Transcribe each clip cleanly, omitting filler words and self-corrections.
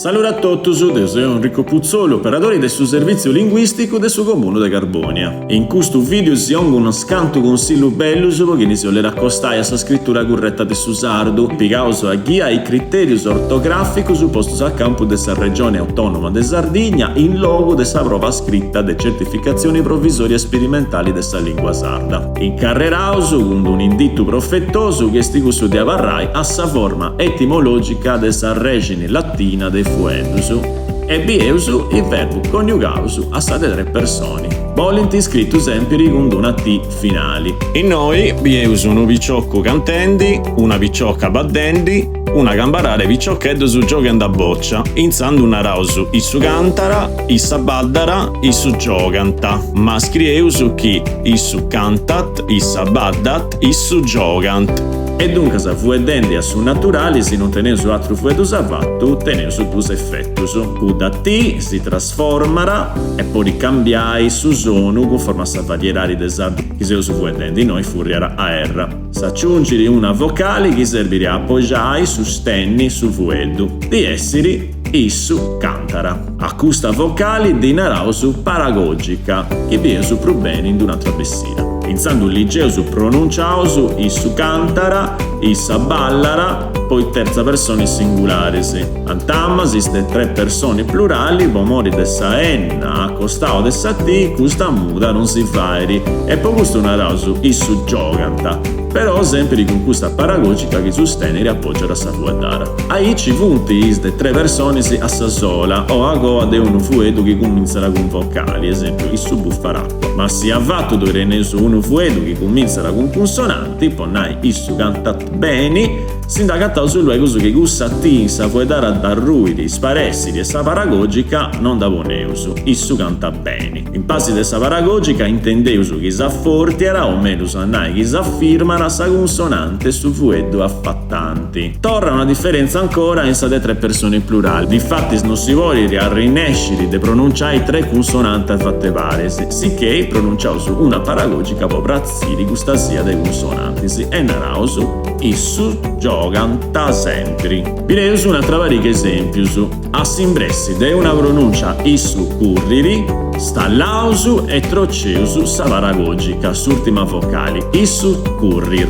Saluto a tutti, io sono Enrico Puzzolo, operatore del suo servizio linguistico del suo comune di Carbonia. In questo video si ha uno scanto consiglio bello perché si vuole raccostare a scrittura corretta del suo sardo, piegato a guia i criteri ortografici supposti al campo della regione autonoma di Sardegna in logo della prova scritta de certificazioni provvisorie sperimentali della lingua sarda. Incarrerato con un inditto profettoso che sticusso di avarrai a sa forma etimologica della regine latina de fuendusu e bieusu il verbo coniugausu a state tre persone. Volenti scritto sempre con una T finali. In noi bieusu un picciocco cantendi, una picciocca baddendi, una gambarare piccioccheddo su giocando a boccia, insando una rausu issu cantara, issa baddara, issu giocanta, ma scrieusu chi issu cantat, issa baddat, issu giocant. E dunque se fuedendi a su naturali si non teneu su altro fuedu savattu, teneu su dus effettus. Cu da T si trasformara e poi cambiai su sonu conforme a sa vadierari de sardu chi seu su fuedendi noi furriara a erra. S'aggiungere una vocale che serviria a appoggiare sostenni su fuedu. Di essere issu cantara. A questa vocale dinarau su paragogica, che viene su probeni in un'altra bessina. Insando un liceo su pronunciao su issu cantara, issa ballara, poi terza persona singolare. Antamma esiste tre persone plurali, pomori dessa enna, accostao dessa T, questa muda non si fairi. E poi questo narrao su issu giocanta. Però sempre con questa paragogica che sostiene e appoggia a sa fuedara. Ai ci punti de tre persone a sa sola, o a goa de uno fuedo che comincia con vocali, esempio issu buffaracqua. Ma si avvatto dove ne su uno fuedo che comincia con consonanti, ponnai issu cantat bene, si indagattau sul luogo su che gussa T sa fuedara da ruidi, sparessili e sa paragogica non da boneusu, issu canta bene. In passi de sa paragogica intendeusu che sa fortiera o meno sannai che sa firmara sa consonante su fuedo affattanti. Torna una differenza ancora in sa de tre persone plurali. Difatti non si vuole rinescere de pronunciare tre consonanti fatte paresi, sicché pronunciau su una paragogica poprazziri gusta sia de consonanti e narau su issu giocanta sempre. Vireus una travarica esempius. A simbressi de una pronuncia issu curriri, stallausu e troceusu sa paragogica, s'ultima vocali, issu currir.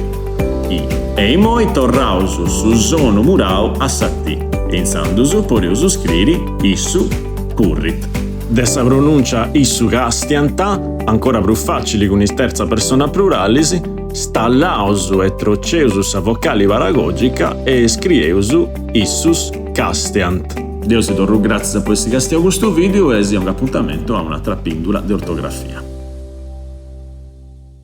E moi torrausu su sono murau a satti, e insandusu poreusu scriri issu currit. Dessa pronuncia issu castianta, ancora più facile con il terza persona pluralis, stallausu e troceusu sa vocali paragogica e scrieusu issus castiant. Dio si torru grazie per questo castiamo questo video e si ha un appuntamento a un'altra pillola di ortografia.